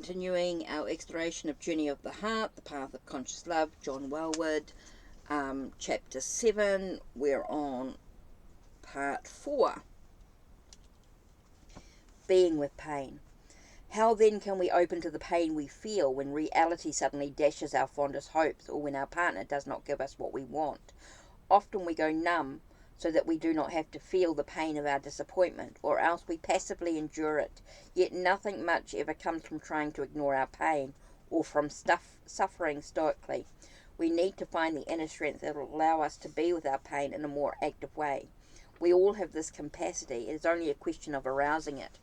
continuing our exploration of Journey of the Heart, the Path of Conscious Love, John Welwood, Chapter 7. We're on Part 4, Being with Pain. How then can we open to the pain we feel when reality suddenly dashes our fondest hopes, or when our partner does not give us what we want? Often we go numb so that we do not have to feel the pain of our disappointment, or else we passively endure it. Yet nothing much ever comes from trying to ignore our pain, or from suffering stoically. We need to find the inner strength that will allow us to be with our pain in a more active way. We all have this capacity. It is only a question of arousing it.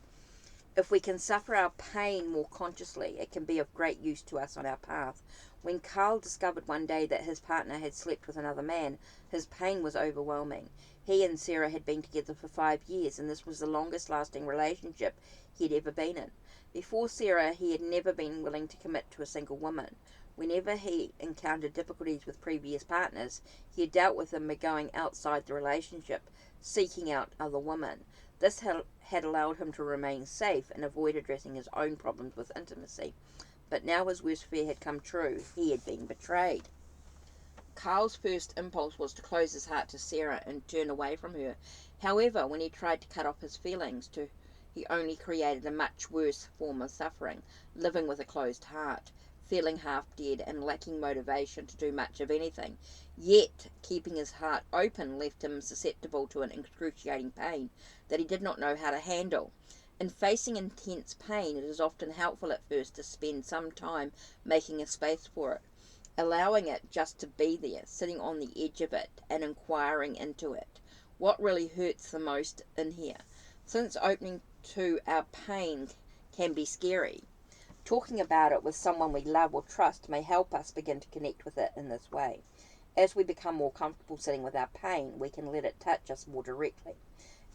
If we can suffer our pain more consciously, it can be of great use to us on our path. When Carl discovered one day that his partner had slept with another man, his pain was overwhelming. He and Sarah had been together for 5 years, and this was the longest lasting relationship he had ever been in. Before Sarah, he had never been willing to commit to a single woman. Whenever he encountered difficulties with previous partners, he had dealt with them by going outside the relationship, seeking out other women. This had allowed him to remain safe and avoid addressing his own problems with intimacy. But now his worst fear had come true. He had been betrayed. Carl's first impulse was to close his heart to Sarah and turn away from her. However, when he tried to cut off his feelings, he only created a much worse form of suffering, living with a closed heart, feeling half dead and lacking motivation to do much of anything. Yet, keeping his heart open left him susceptible to an excruciating pain that he did not know how to handle. In facing intense pain, it is often helpful at first to spend some time making a space for it, allowing it just to be there, sitting on the edge of it and inquiring into it. What really hurts the most in here? Since opening to our pain can be scary, talking about it with someone we love or trust may help us begin to connect with it in this way. As we become more comfortable sitting with our pain, we can let it touch us more directly.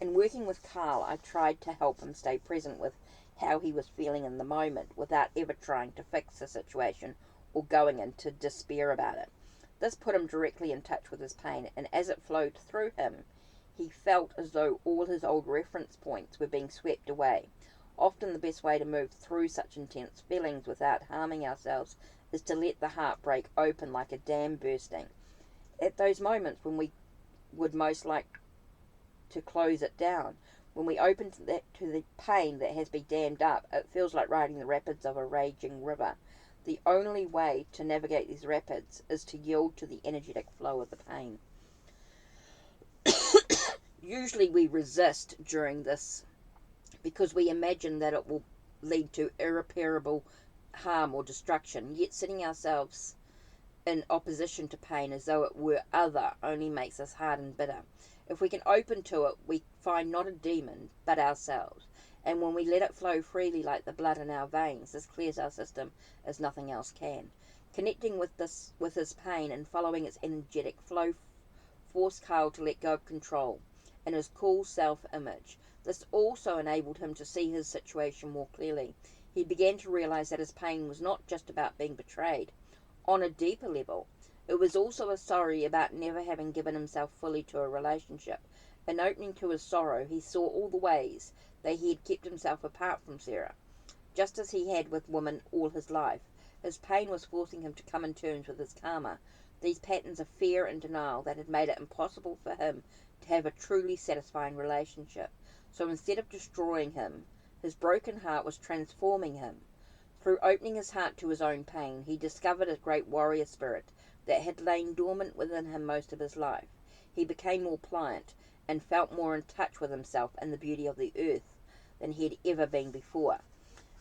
In working with Carl, I tried to help him stay present with how he was feeling in the moment without ever trying to fix the situation or going into despair about it. This put him directly in touch with his pain, and as it flowed through him, he felt as though all his old reference points were being swept away. Often the best way to move through such intense feelings without harming ourselves is to let the heart break open like a dam bursting. At those moments when we would most like to close it down, when we open to the pain that has been dammed up, it feels like riding the rapids of a raging river. The only way to navigate these rapids is to yield to the energetic flow of the pain. Usually we resist during this because we imagine that it will lead to irreparable harm or destruction, yet setting ourselves in opposition to pain as though it were other only makes us hard and bitter. If we can open to it, we find not a demon, but ourselves. And when we let it flow freely like the blood in our veins, this clears our system as nothing else can. Connecting with his pain and following its energetic flow forced Carl to let go of control and his cool self-image. This also enabled him to see his situation more clearly. He began to realize that his pain was not just about being betrayed. On a deeper level, it was also a sorry about never having given himself fully to a relationship. In opening to his sorrow, he saw all the ways that he had kept himself apart from Sarah, just as he had with women all his life. His pain was forcing him to come in terms with his karma, these patterns of fear and denial that had made it impossible for him to have a truly satisfying relationship. So instead of destroying him, his broken heart was transforming him. Through opening his heart to his own pain, he discovered a great warrior spirit that had lain dormant within him most of his life. He became more pliant and felt more in touch with himself and the beauty of the earth than he had ever been before.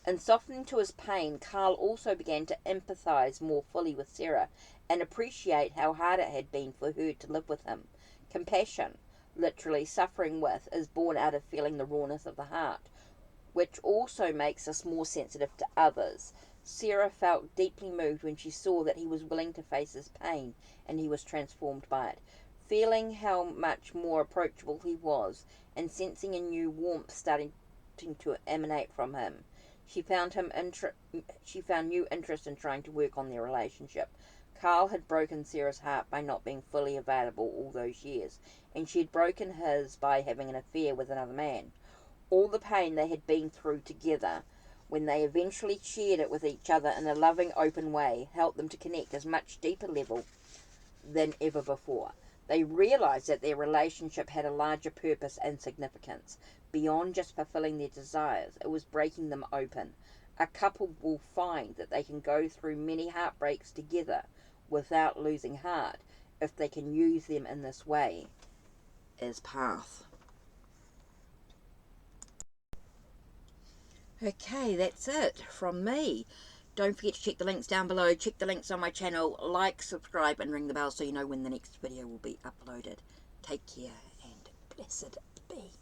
In softening to his pain, Carl also began to empathize more fully with Sarah and appreciate how hard it had been for her to live with him. Compassion, literally suffering with, is born out of feeling the rawness of the heart, which also makes us more sensitive to others. Sarah felt deeply moved when she saw that he was willing to face his pain, and he was transformed by it. Feeling how much more approachable he was, and sensing a new warmth starting to emanate from him, she found new interest in trying to work on their relationship. Carl had broken Sarah's heart by not being fully available all those years, and she had broken his by having an affair with another man. All the pain they had been through together when they eventually shared it with each other in a loving, open way, helped them to connect at a much deeper level than ever before. They realized that their relationship had a larger purpose and significance. Beyond just fulfilling their desires, it was breaking them open. A couple will find that they can go through many heartbreaks together without losing heart if they can use them in this way as path. Okay, that's it from me. Don't forget to check the links down below. Check the links on my channel. Like, subscribe, and ring the bell so you know when the next video will be uploaded. Take care and blessed be.